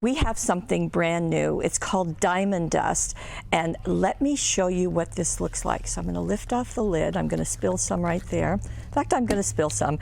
we have something brand new. It's called Diamond Dust, and let me show you what this looks like. So I'm going to lift off the lid. I'm going to spill some right there. In fact, I'm going to spill some.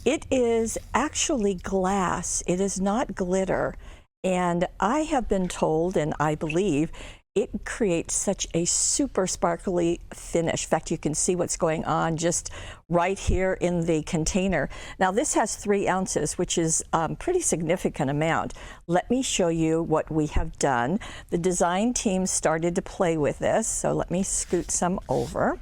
It is actually glass. It is not glitter, and I have been told, and I believe, it creates such a super sparkly finish. In fact, you can see what's going on just right here in the container. Now this has 3 ounces, which is a pretty significant amount. Let me show you what we have done. The design team started to play with this, so let me scoot some over.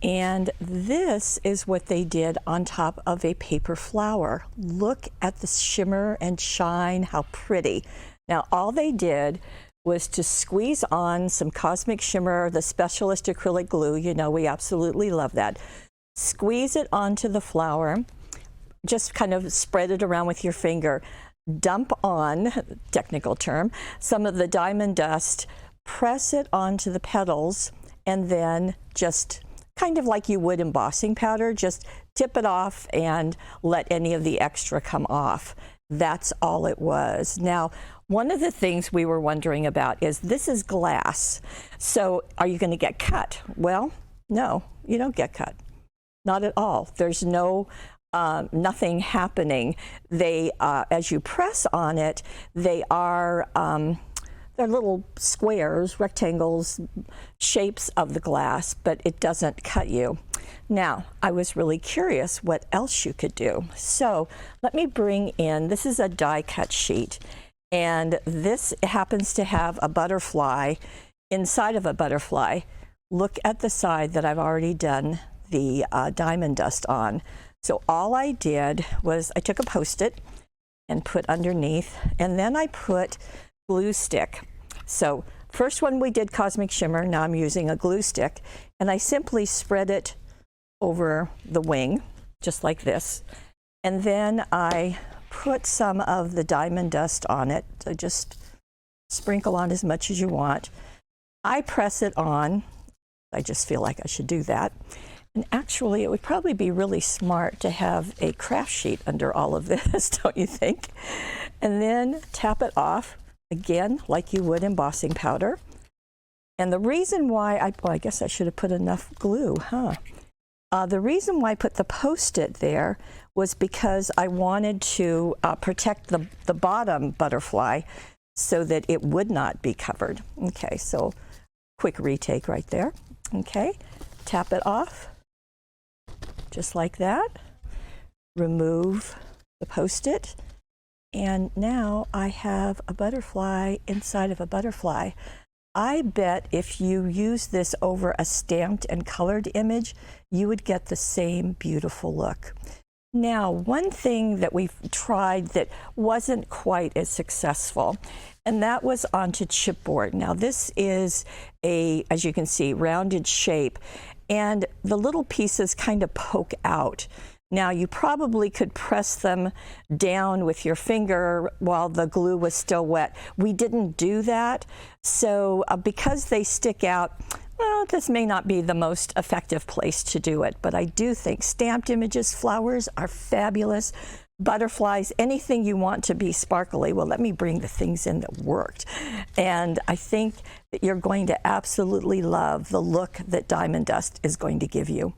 And this is what they did on top of a paper flower. Look at the shimmer and shine, how pretty. Now all they did was to squeeze on some Cosmic Shimmer, the Specialist acrylic glue. You know, we absolutely love that. Squeeze it onto the flower, just kind of spread it around with your finger. Dump on, technical term, some of the diamond dust, press it onto the petals, and then just kind of like you would embossing powder, just tip it off and let any of the extra come off. That's all it was. Now, one of the things we were wondering about is this is glass. So are you going to get cut? Well, no, you don't get cut. Not at all. There's no nothing happening. They, as you press on it, they are they're little squares, rectangles, shapes of the glass, but it doesn't cut you. Now, I was really curious what else you could do. So let me bring in, this is a die cut sheet, and this happens to have a butterfly inside of a butterfly. Look at the side that I've already done the diamond dust on. So all I did was I took a Post-it and put underneath, and then I put glue stick. So first one we did Cosmic Shimmer, now I'm using a glue stick, and I simply spread it over the wing, just like this. And then I put some of the diamond dust on it. So just sprinkle on as much as you want. I press it on. I just feel like I should do that. And actually, it would probably be really smart to have a craft sheet under all of this, don't you think? And then tap it off, again, like you would embossing powder. And the reason why, well, I guess I should have put enough glue, huh? The reason why I put the Post-it there was because I wanted to protect the bottom butterfly so that it would not be covered. Okay, so quick retake right there. Okay, tap it off, just like that. Remove the Post-it, and now I have a butterfly inside of a butterfly. I bet if you use this over a stamped and colored image, you would get the same beautiful look. Now, one thing that we've tried that wasn't quite as successful, and that was onto chipboard. Now, this is a, as you can see, rounded shape, and the little pieces kind of poke out. Now, you probably could press them down with your finger while the glue was still wet. We didn't do that, so because they stick out, well, this may not be the most effective place to do it, but I do think stamped images, flowers are fabulous. Butterflies, anything you want to be sparkly. Well, let me bring the things in that worked. And I think that you're going to absolutely love the look that Diamond Dust is going to give you.